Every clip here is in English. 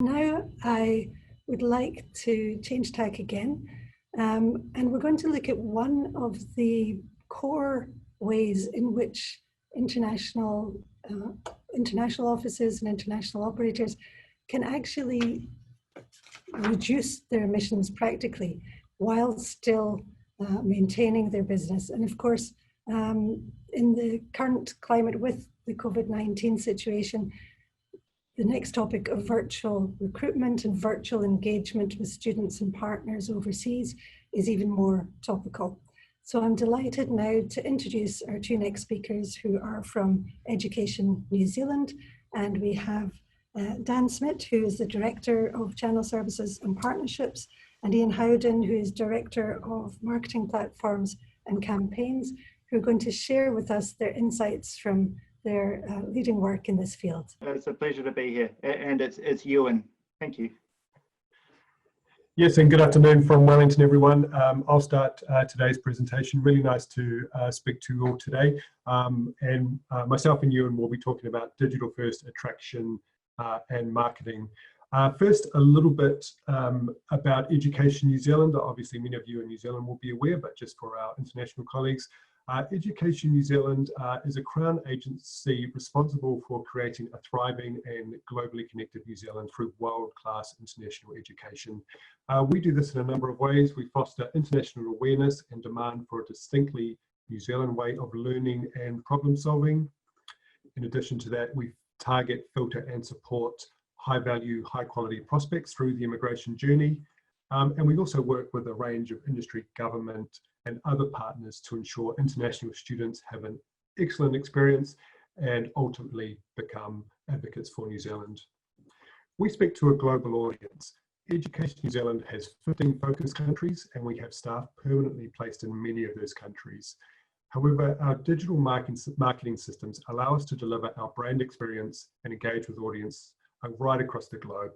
Now I would like to change tack again, and we're going to look at one of the core ways in which international offices and international operators can actually reduce their emissions practically while still maintaining their business. And of course, in the current climate with the COVID-19 situation, the next topic of virtual recruitment and virtual engagement with students and partners overseas is even more topical. So I'm delighted now to introduce our two next speakers, who are from Education New Zealand. And we have Dan Smidt, who is the Director of Channel Services and Partnerships, and Euan Howden, who is Director of Marketing Platforms and Campaigns, who are going to share with us their insights from their leading work in this field. It's a pleasure to be here, and it's Euan. Thank you. Yes, and good afternoon from Wellington, everyone. I'll start today's presentation. Really nice to speak to you all today. Myself and Euan will be talking about digital first attraction and marketing. First, a little bit about Education New Zealand. Obviously, many of you in New Zealand will be aware, but just for our international colleagues, Education New Zealand is a Crown agency responsible for creating a thriving and globally connected New Zealand through world-class international education. We do this in a number of ways. We foster international awareness and demand for a distinctly New Zealand way of learning and problem solving. In addition to that, we target, filter and support high-value, high-quality prospects through the immigration journey. And we also work with a range of industry, government, and other partners to ensure international students have an excellent experience and ultimately become advocates for New Zealand. We speak to a global audience. Education New Zealand has 15 focus countries, and we have staff permanently placed in many of those countries. However, our digital marketing systems allow us to deliver our brand experience and engage with audience right across the globe.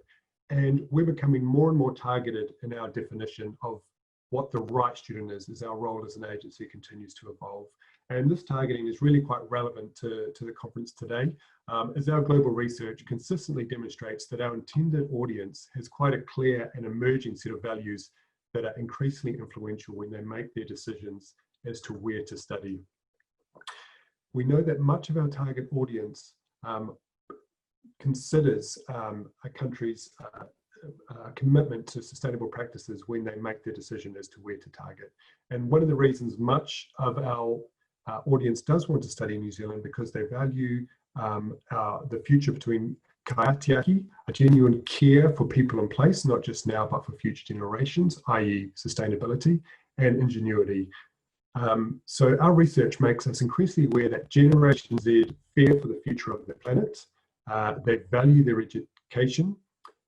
And we're becoming more and more targeted in our definition of what the right student is as our role as an agency continues to evolve. And this targeting is really quite relevant to the conference today, as our global research consistently demonstrates that our intended audience has quite a clear and emerging set of values that are increasingly influential when they make their decisions as to where to study. We know that much of our target audience considers a country's commitment to sustainable practices when they make their decision as to where to target. And one of the reasons much of our audience does want to study in New Zealand, because they value the future between kaitiaki, a genuine care for people in place, not just now but for future generations, i.e. sustainability, and ingenuity. So our research makes us increasingly aware that Generation Z fear for the future of the planet. They value their education,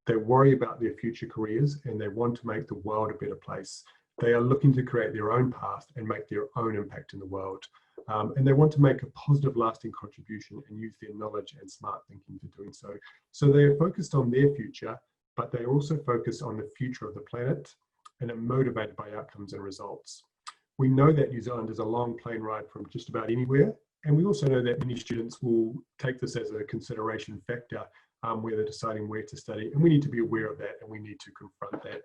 they worry about their future careers, and they want to make the world a better place. They are looking to create their own path and make their own impact in the world. And they want to make a positive, lasting contribution and use their knowledge and smart thinking for doing so. So they are focused on their future, but they also focus on the future of the planet and are motivated by outcomes and results. We know that New Zealand is a long plane ride from just about anywhere. And we also know that many students will take this as a consideration factor where they're deciding where to study. And we need to be aware of that, and we need to confront that.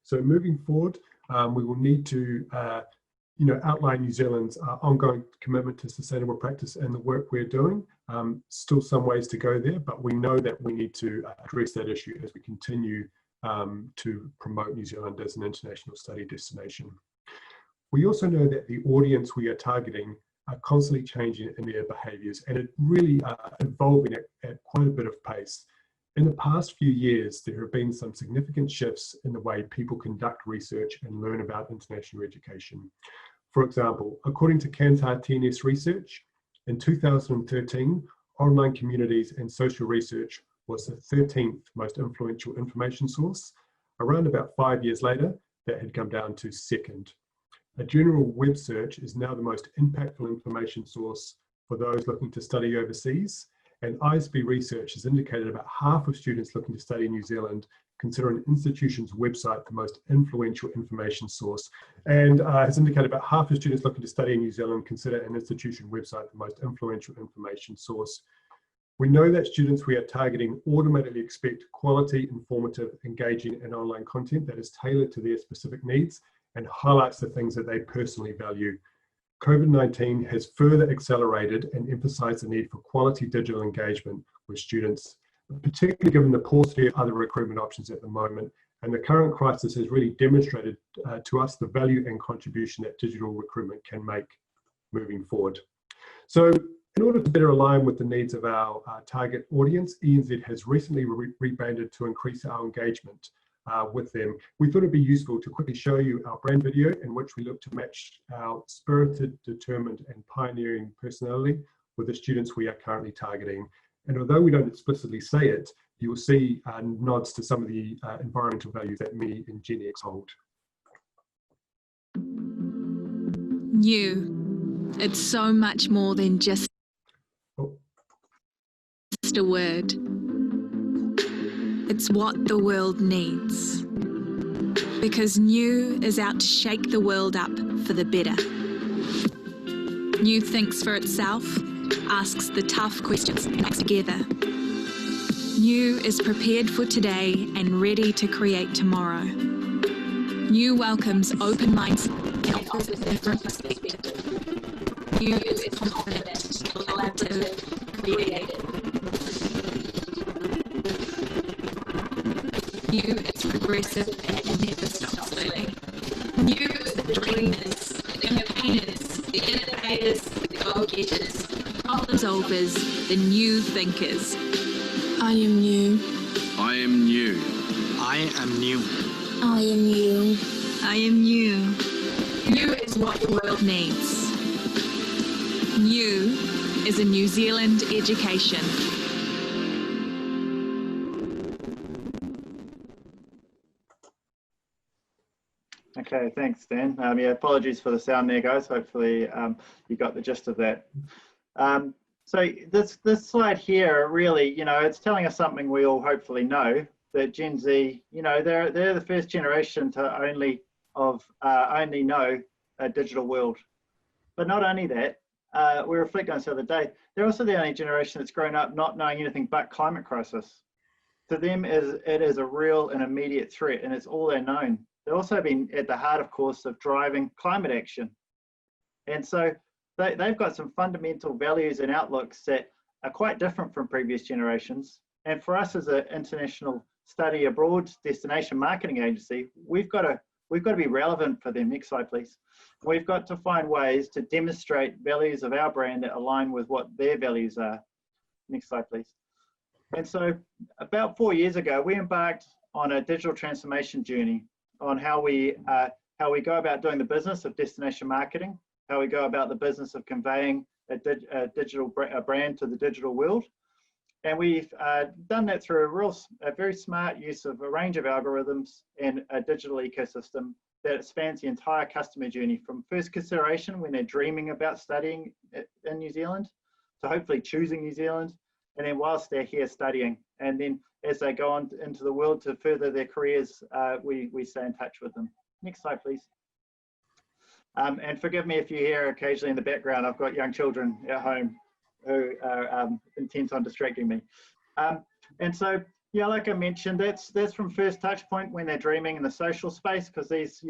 So moving forward, we will need to outline New Zealand's ongoing commitment to sustainable practice and the work we're doing. Still some ways to go there, but we know that we need to address that issue as we continue to promote New Zealand as an international study destination. We also know that the audience we are targeting are constantly changing in their behaviours, and it really evolving at quite a bit of pace. In the past few years, there have been some significant shifts in the way people conduct research and learn about international education. For example, according to CANIE research, in 2013, online communities and social research was the 13th most influential information source. Around about 5 years later, that had come down to second. A general web search is now the most impactful information source for those looking to study overseas. And ISB research has indicated about half of students looking to study in New Zealand consider an institution's website the most influential information source, and has indicated about half of students looking to study in New Zealand consider an institution website the most influential information source. We know that students we are targeting automatically expect quality, informative, engaging, and online content that is tailored to their specific needs and highlights the things that they personally value. COVID-19 has further accelerated and emphasized the need for quality digital engagement with students, particularly given the paucity of other recruitment options at the moment. And the current crisis has really demonstrated to us the value and contribution that digital recruitment can make moving forward. So in order to better align with the needs of our target audience, ENZ has recently rebranded to increase our engagement with them. We thought it'd be useful to quickly show you our brand video in which we look to match our spirited, determined, and pioneering personality with the students we are currently targeting. And although we don't explicitly say it, you will see nods to some of the environmental values that me and Gen X hold. New. It's so much more than just a word. It's what the world needs. Because new is out to shake the world up for the better. New thinks for itself, asks the tough questions, and acts together. New is prepared for today and ready to create tomorrow. New welcomes open minds and offers a different perspective. New is confident, collaborative, creative. New is progressive and never stops learning. New is the dreamers, the campaigners, the innovators, the go-getters, the problem solvers, the new thinkers. I am new. I am new. I am new. I am new. I am new. New is what the world needs. New is a New Zealand education. Okay, thanks, Dan. Yeah, apologies for the sound there, guys. Hopefully you got the gist of that. So this slide here, really, it's telling us something we all hopefully know, that Gen Z, they're the first generation to only know a digital world. But not only that, we reflect on this the other day, they're also the only generation that's grown up not knowing anything but climate crisis. To them, it is a real and immediate threat, and it's all they've known. They've also been at the heart, of course, of driving climate action. And so they've got some fundamental values and outlooks that are quite different from previous generations. And for us as an international study abroad destination marketing agency, we've got to be relevant for them. Next slide, please. We've got to find ways to demonstrate values of our brand that align with what their values are. Next slide, please. And so about 4 years ago, we embarked on a digital transformation journey on how we go about doing the business of destination marketing, how we go about the business of conveying a brand to the digital world. And we've done that through a very smart use of a range of algorithms and a digital ecosystem that spans the entire customer journey, from first consideration when they're dreaming about studying in New Zealand, to hopefully choosing New Zealand, and then whilst they're here studying. And then as they go on into the world to further their careers, we stay in touch with them. Next slide, please. And forgive me if you hear occasionally in the background, I've got young children at home who are intent on distracting me. And so, yeah, like I mentioned, that's from first touch point when they're dreaming in the social space, because these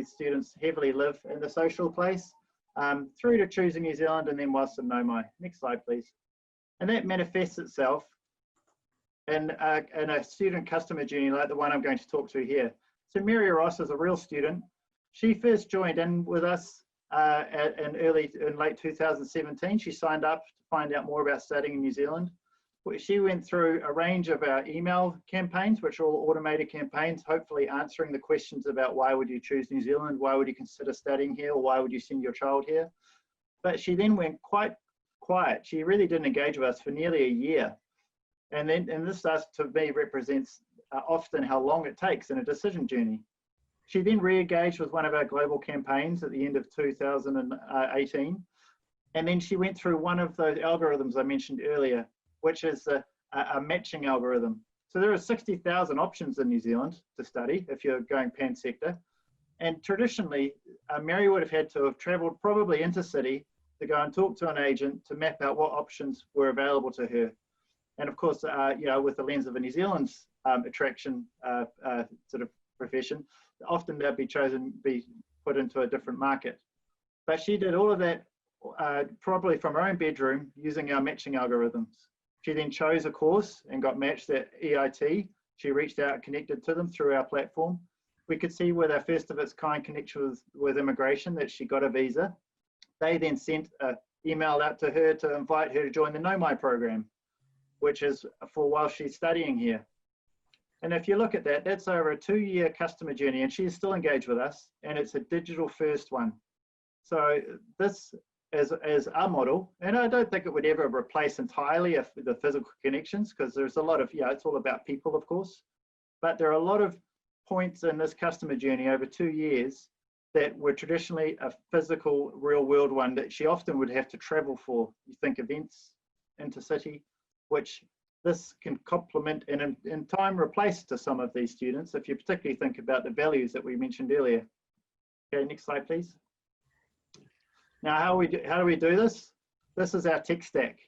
students heavily live in the social place, through to choosing New Zealand, and then whilst in Nomai. Next slide, please. And that manifests itself in a student customer journey like the one I'm going to talk to here. So Mary Ross is a real student. She first joined in with us in late 2017. She signed up to find out more about studying in New Zealand. She went through a range of our email campaigns, which are all automated campaigns, hopefully answering the questions about why would you choose New Zealand, why would you consider studying here, or why would you send your child here. But she then went quite quiet. She really didn't engage with us for nearly a year. And this to me represents often how long it takes in a decision journey. She then re-engaged with one of our global campaigns at the end of 2018. And then she went through one of those algorithms I mentioned earlier, which is a matching algorithm. So there are 60,000 options in New Zealand to study if you're going pan-sector. And traditionally, Mary would have had to have traveled probably intercity to go and talk to an agent to map out what options were available to her. And of course, you know, with the lens of a New Zealand's attraction sort of profession, often they'll be put into a different market. But she did all of that probably from her own bedroom using our matching algorithms. She then chose a course and got matched at EIT. She reached out and connected to them through our platform. We could see with our first of its kind connection with immigration that she got a visa. They then sent an email out to her to invite her to join the Know My program, which is for while she's studying here. And if you look at that, that's over a 2-year customer journey, and she's still engaged with us, and it's a digital first one. So this is our model, and I don't think it would ever replace entirely the physical connections, because there's a lot of, yeah, it's all about people, of course, but there are a lot of points in this customer journey over 2 years that were traditionally a physical, real world one that she often would have to travel for. You think events, intercity, which this can complement and in time replace to some of these students, if you particularly think about the values that we mentioned earlier. Okay, next slide, please. Now, how do we do this? This is our tech stack.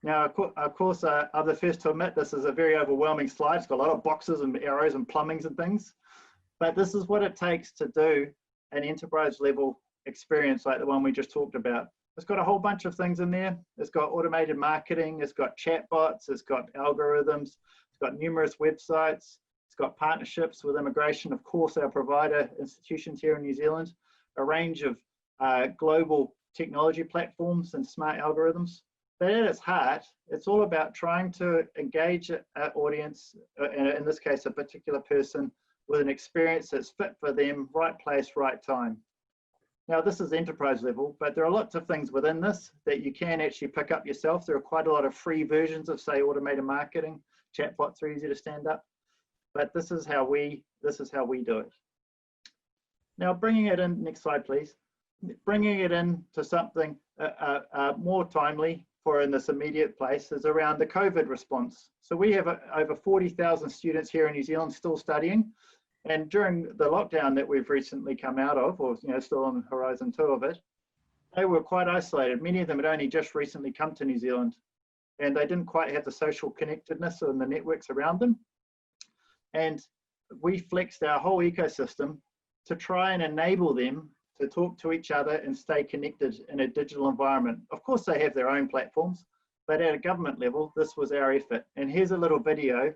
Now, of course, I'm the first to admit this is a very overwhelming slide. It's got a lot of boxes and arrows and plumbings and things, but this is what it takes to do an enterprise level experience like the one we just talked about. It's got a whole bunch of things in there. It's got automated marketing, it's got chatbots, it's got algorithms, it's got numerous websites, it's got partnerships with immigration, of course, our provider institutions here in New Zealand, a range of global technology platforms and smart algorithms. But at its heart, it's all about trying to engage an audience, in this case, a particular person, with an experience that's fit for them, right place, right time. Now, this is enterprise level, but there are lots of things within this that you can actually pick up yourself. There are quite a lot of free versions of, say, automated marketing. Chatbots are easy to stand up, but this is how we do it. Now, bringing it in, next slide, please. Bringing it in to something more timely for in this immediate place is around the COVID response. So we have over 40,000 students here in New Zealand still studying. And during the lockdown that we've recently come out of, or still on horizon 2 of it, they were quite isolated. Many of them had only just recently come to New Zealand, and they didn't quite have the social connectedness and the networks around them. And we flexed our whole ecosystem to try and enable them to talk to each other and stay connected in a digital environment. Of course, they have their own platforms, but at a government level, this was our effort. And here's a little video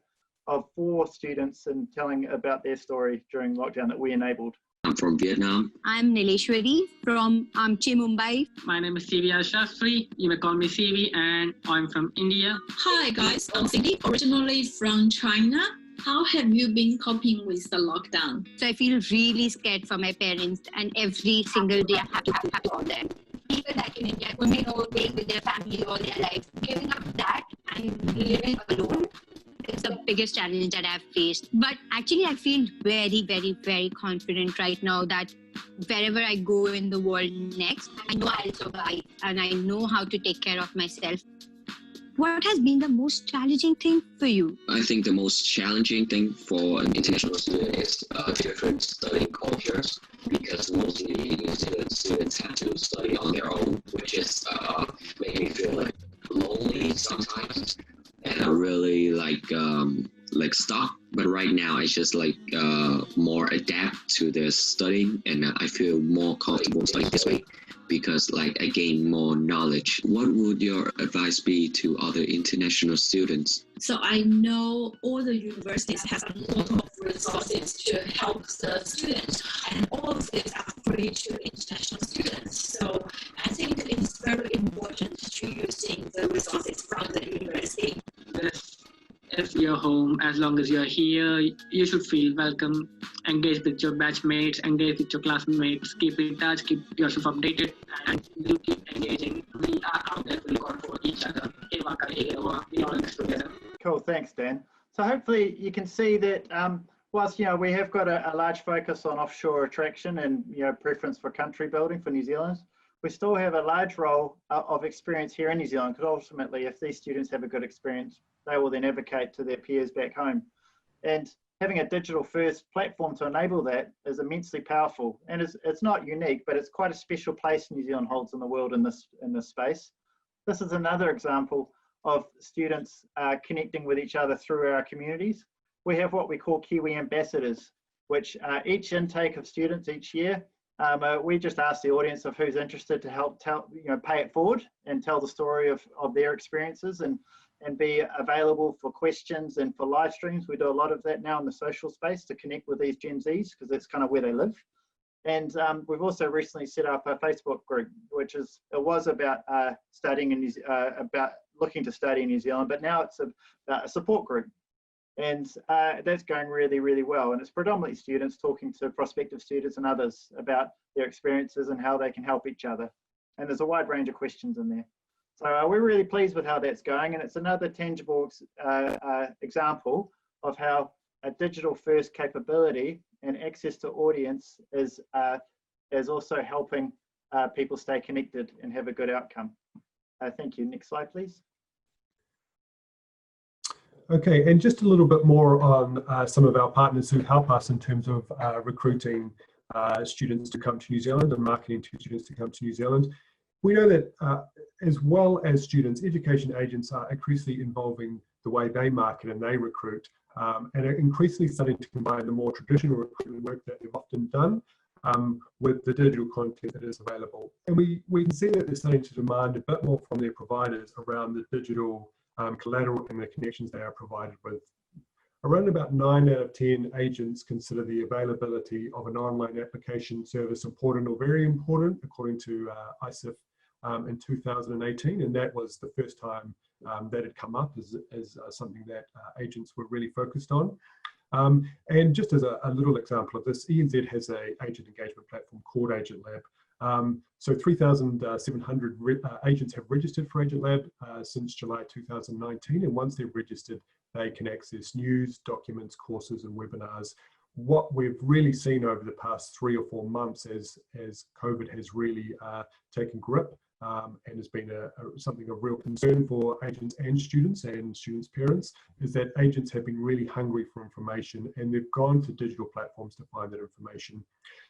of 4 students and telling about their story during lockdown that we enabled. I'm from Vietnam. I'm Nileshwari from Amche, Mumbai. My name is Sivi Shastri. You may call me Sivi, and I'm from India. Hi guys, I'm Cindy, originally from China. How have you been coping with the lockdown? So I feel really scared for my parents, and every single day I have to call them. People like in India, women who being with their family all their life, giving up that and living alone is the biggest challenge that I've faced. But actually, I feel very, very, very confident right now that wherever I go in the world next, I know I'll survive and I know how to take care of myself. What has been the most challenging thing for you? I think the most challenging thing for an international student is different studying cultures, because mostly New Zealand students have to study on their own, which is make me feel like lonely sometimes. And I really like stuck, but right now I just more adapt to the studying, and I feel more comfortable studying this way because I gain more knowledge. What would your advice be to other international students? So I know all the universities have a lot of resources to help the students, and all of these are free to international students. So I think it's very important to using the resources from the university. If you're home, as long as you're here, you should feel welcome. Engage with your batchmates, engage with your classmates, keep in touch, keep yourself updated, and you keep engaging. We are out there to look out for each other. We all in this together. Cool, thanks, Dan. So hopefully you can see that whilst we have got a large focus on offshore attraction and preference for country building for New Zealand, we still have a large role of experience here in New Zealand, because ultimately if these students have a good experience, they will then advocate to their peers back home. And having a digital first platform to enable that is immensely powerful. And it's not unique, but it's quite a special place New Zealand holds in the world in this space. This is another example of students connecting with each other through our communities. We have what we call Kiwi Ambassadors, which each intake of students each year, we just ask the audience of who's interested to help tell, pay it forward and tell the story of their experiences and be available for questions and for live streams. We do a lot of that now in the social space to connect with these Gen Zs because that's kind of where they live. And we've also recently set up a Facebook group, which was about studying in about looking to study in New Zealand, but now it's a support group. And that's going really, really well. And it's predominantly students talking to prospective students and others about their experiences and how they can help each other. And there's a wide range of questions in there. So we're really pleased with how that's going. And it's another tangible example of how a digital first capability and access to audience is also helping people stay connected and have a good outcome. Thank you. Next slide, please. Okay, and just a little bit more on some of our partners who help us in terms of recruiting students to come to New Zealand and marketing to students to come to New Zealand. We know that as well as students, education agents are increasingly involving the way they market and they recruit, and are increasingly starting to combine the more traditional recruitment work that they've often done with the digital content that is available. And we can see that they're starting to demand a bit more from their providers around the digital collateral and the connections they are provided with. Around about 9 out of 10 agents consider the availability of an online application service important or very important, according to ICIF in 2018, and that was the first time that had come up as something that agents were really focused on. And just as a little example of this, ENZ has an agent engagement platform called Agent Lab. So 3,700 agents have registered for Agent Lab since July 2019, and once they're registered, they can access news, documents, courses, and webinars. What we've really seen over the past 3 or 4 months as COVID has really taken grip and has been something of real concern for agents and students parents, is that agents have been really hungry for information and they've gone to digital platforms to find that information.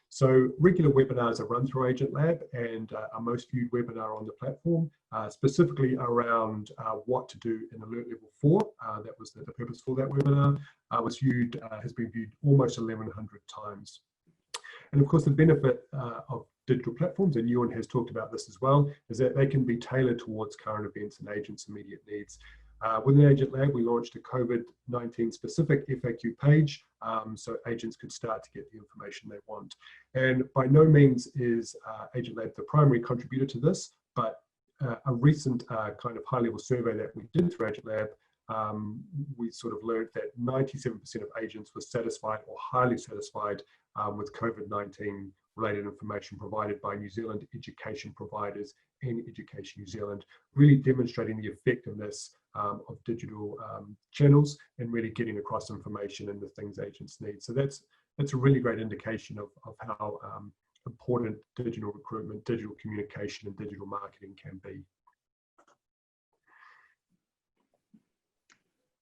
So regular webinars are run through Agent Lab, and our most viewed webinar on the platform, specifically around what to do in Alert Level 4, that was the purpose for that webinar, has been viewed almost 1,100 times. And of course, the benefit of digital platforms, and Euan has talked about this as well, is that they can be tailored towards current events and agents' immediate needs. Within Agent Lab, we launched a COVID-19 specific FAQ page so agents could start to get the information they want. And by no means is Agent Lab the primary contributor to this, but a recent kind of high-level survey that we did through Agent Lab, we sort of learned that 97% of agents were satisfied or highly satisfied with COVID-19 related information provided by New Zealand education providers and Education New Zealand, really demonstrating the effectiveness of digital channels and really getting across information and the things agents need. So that's a really great indication of how important digital recruitment, digital communication, and digital marketing can be.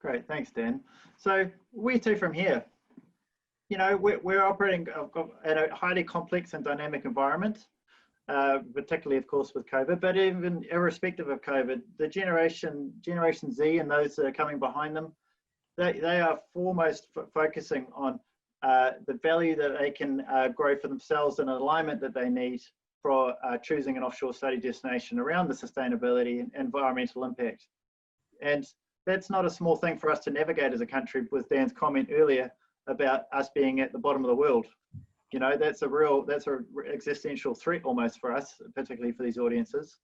Great, thanks, Dan. So where to from here? You know, we're operating in a highly complex and dynamic environment, particularly, of course, with COVID, but even irrespective of COVID, the Generation Z and those that are coming behind them, they are foremost focusing on the value that they can grow for themselves and alignment that they need for choosing an offshore study destination around the sustainability and environmental impact. And that's not a small thing for us to navigate as a country, with Dan's comment earlier about us being at the bottom of the world. You know, that's a existential threat almost for us, particularly for these audiences.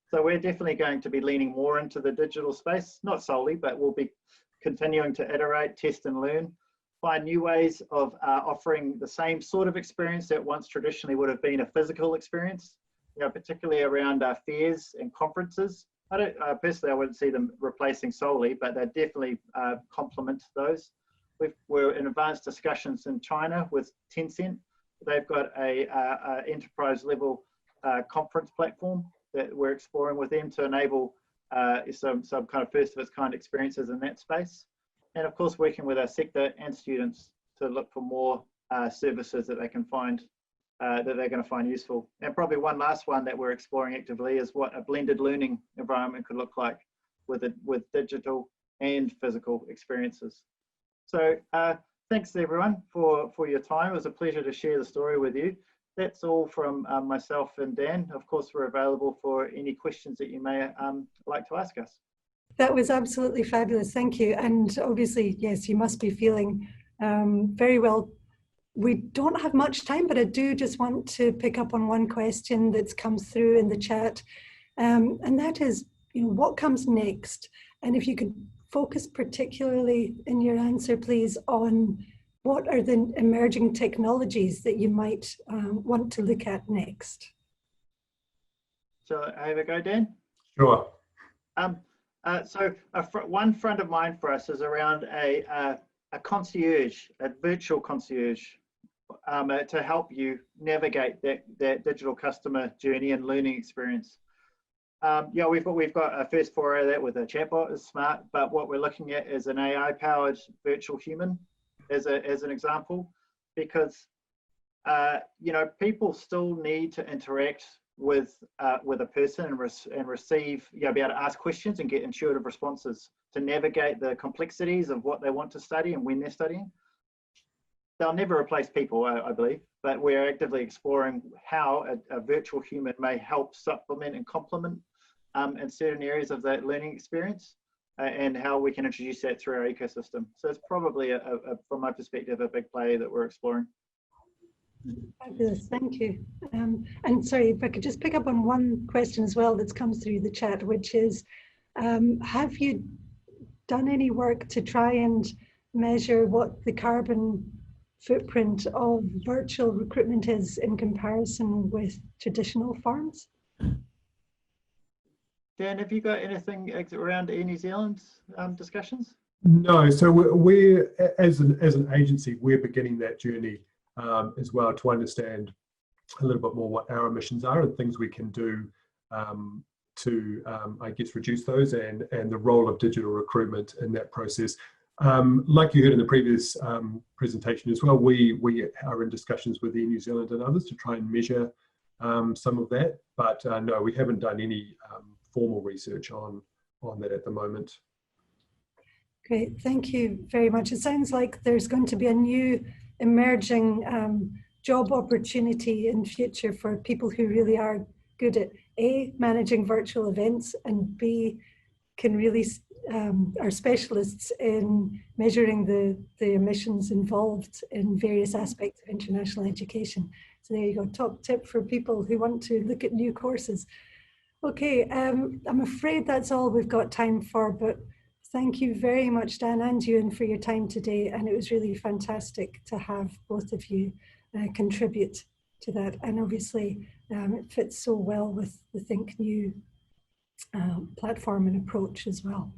So we're definitely going to be leaning more into the digital space, not solely, but we'll be continuing to iterate, test and learn, find new ways of offering the same sort of experience that once traditionally would have been a physical experience, you know, particularly around fairs and conferences. Personally, I wouldn't see them replacing solely, but they definitely complement those. We're in advanced discussions in China with Tencent. They've got a enterprise level conference platform that we're exploring with them to enable some kind of first of its kind experiences in that space. And of course, working with our sector and students to look for more services that they can find, that they're going to find useful. And probably one last one that we're exploring actively is what a blended learning environment could look like. with digital and physical experiences. So thanks everyone for your time. It was a pleasure to share the story with you. That's all from myself and Dan. Of course, we're available for any questions that you may like to ask us. That was absolutely fabulous. Thank you. And obviously, yes, you must be feeling very well. We don't have much time, but I do just want to pick up on one question that's come through in the chat. And that is, what comes next? And if you could focus particularly in your answer, please, on what are the emerging technologies that you might want to look at next? Shall I have a go, Dan? Sure. So one front of mind for us is around a concierge, a virtual concierge, to help you navigate that digital customer journey and learning experience. Yeah, we've got a first foray of that with a chatbot, is smart, but what we're looking at is an AI-powered virtual human as an example, because people still need to interact with a person and receive, be able to ask questions and get intuitive responses to navigate the complexities of what they want to study and when they're studying. They'll never replace people, I believe, but we're actively exploring how a virtual human may help supplement and complement in certain areas of that learning experience, and how we can introduce that through our ecosystem. So it's probably, from my perspective, a big play that we're exploring. Fabulous, thank you. And sorry, if I could just pick up on one question as well that's come through the chat, which is, have you done any work to try and measure what the carbon footprint of virtual recruitment is in comparison with traditional farms? Dan, have you got anything around Air New Zealand's discussions? No, so we're as an agency, we're beginning that journey as well, to understand a little bit more what our emissions are and things we can do to, I guess, reduce those, and the role of digital recruitment in that process. Like you heard in the previous presentation as well, we are in discussions with Air New Zealand and others to try and measure some of that, but no, we haven't done any formal research on that at the moment. Great, thank you very much. It sounds like there's going to be a new emerging job opportunity in future for people who really are good at A, managing virtual events, and B, can really are specialists in measuring the emissions involved in various aspects of international education. So there you go, top tip for people who want to look at new courses. Okay, I'm afraid that's all we've got time for, but thank you very much, Dan and Euan, for your time today. And it was really fantastic to have both of you contribute to that. And obviously, it fits so well with the Think New platform and approach as well.